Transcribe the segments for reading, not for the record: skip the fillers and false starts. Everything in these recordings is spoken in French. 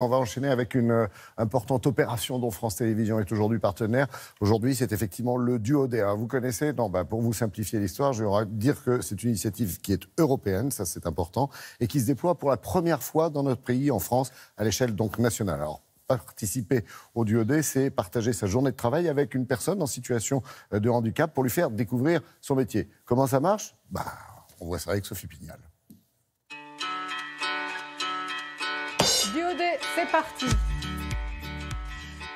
On va enchaîner avec une importante opération dont France Télévisions est aujourd'hui partenaire. Aujourd'hui, c'est effectivement le Duodé. Vous connaissez? Non, pour vous simplifier l'histoire, je vais dire que c'est une initiative qui est européenne, ça c'est important, et qui se déploie pour la première fois dans notre pays, en France, à l'échelle donc nationale. Alors, participer au Duodé, c'est partager sa journée de travail avec une personne en situation de handicap pour lui faire découvrir son métier. Comment ça marche? On voit ça avec Sophie Pignal. Duodé, c'est parti.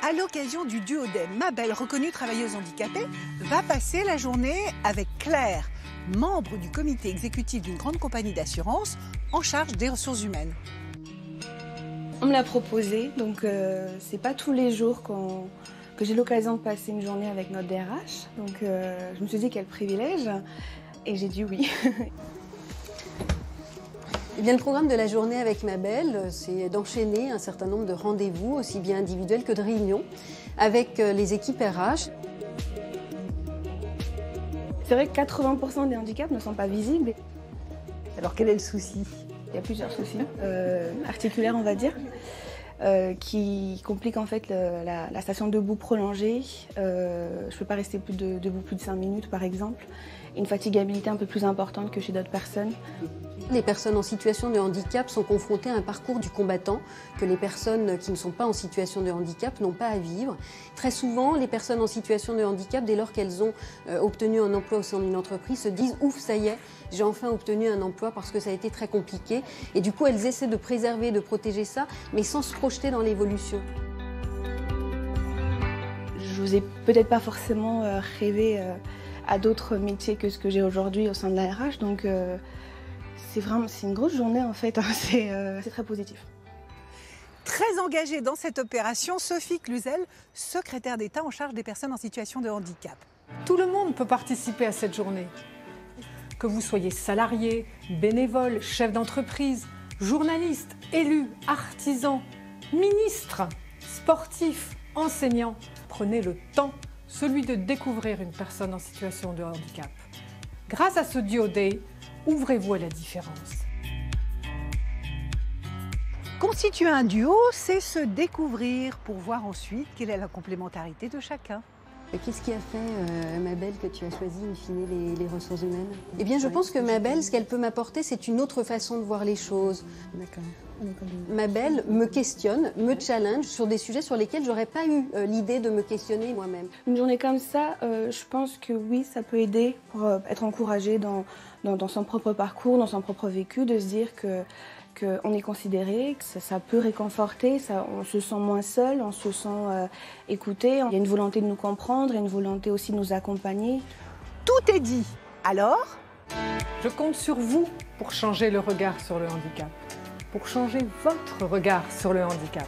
À l'occasion du Duodé, Mabel, reconnue travailleuse handicapée, va passer la journée avec Claire, membre du comité exécutif d'une grande compagnie d'assurance en charge des ressources humaines. On me l'a proposé, donc c'est pas tous les jours que j'ai l'occasion de passer une journée avec notre DRH. Donc je me suis dit quel privilège, et j'ai dit oui. Eh bien, le programme de la journée avec Mabel, c'est d'enchaîner un certain nombre de rendez-vous, aussi bien individuels que de réunions, avec les équipes RH. C'est vrai que 80% des handicaps ne sont pas visibles. Alors, quel est le souci? Il y a plusieurs soucis, articulaires on va dire, qui compliquent en fait la station debout prolongée. Je ne peux pas rester debout plus de 5 minutes par exemple. Une fatigabilité un peu plus importante que chez d'autres personnes. Les personnes en situation de handicap sont confrontées à un parcours du combattant que les personnes qui ne sont pas en situation de handicap n'ont pas à vivre. Très souvent, les personnes en situation de handicap, dès lors qu'elles ont obtenu un emploi au sein d'une entreprise, se disent « ouf, ça y est, j'ai enfin obtenu un emploi parce que ça a été très compliqué ». Et du coup, elles essaient de préserver, de protéger ça, mais sans se projeter dans l'évolution. Je vous ai peut-être pas forcément rêvé à d'autres métiers que ce que j'ai aujourd'hui au sein de la RH, donc c'est une grosse journée en fait, c'est très positif. Très engagée dans cette opération, Sophie Cluzel, secrétaire d'État en charge des personnes en situation de handicap. Tout le monde peut participer à cette journée. Que vous soyez salarié, bénévole, chef d'entreprise, journaliste, élu, artisan, ministre, sportif, enseignant, prenez le temps, celui de découvrir une personne en situation de handicap. Grâce à ce Duodé, ouvrez-vous à la différence. Constituer un duo, c'est se découvrir pour voir ensuite quelle est la complémentarité de chacun. Qu'est-ce qui a fait, Mabel, que tu as choisi, in fine, les ressources humaines? Eh bien, je pense que Mabel, ce qu'elle peut m'apporter, c'est une autre façon de voir les choses. D'accord. Mabel me questionne, me challenge sur des sujets sur lesquels j'aurais pas eu l'idée de me questionner moi-même. Une journée comme ça, je pense que oui, ça peut aider pour être encouragé dans son propre parcours, dans son propre vécu, de se dire qu'on est considéré, que ça peut réconforter, on se sent moins seul, on se sent écouté. Il y a une volonté de nous comprendre, une volonté aussi de nous accompagner. Tout est dit. Alors, Je compte sur vous pour changer le regard sur le handicap, pour changer votre regard sur le handicap.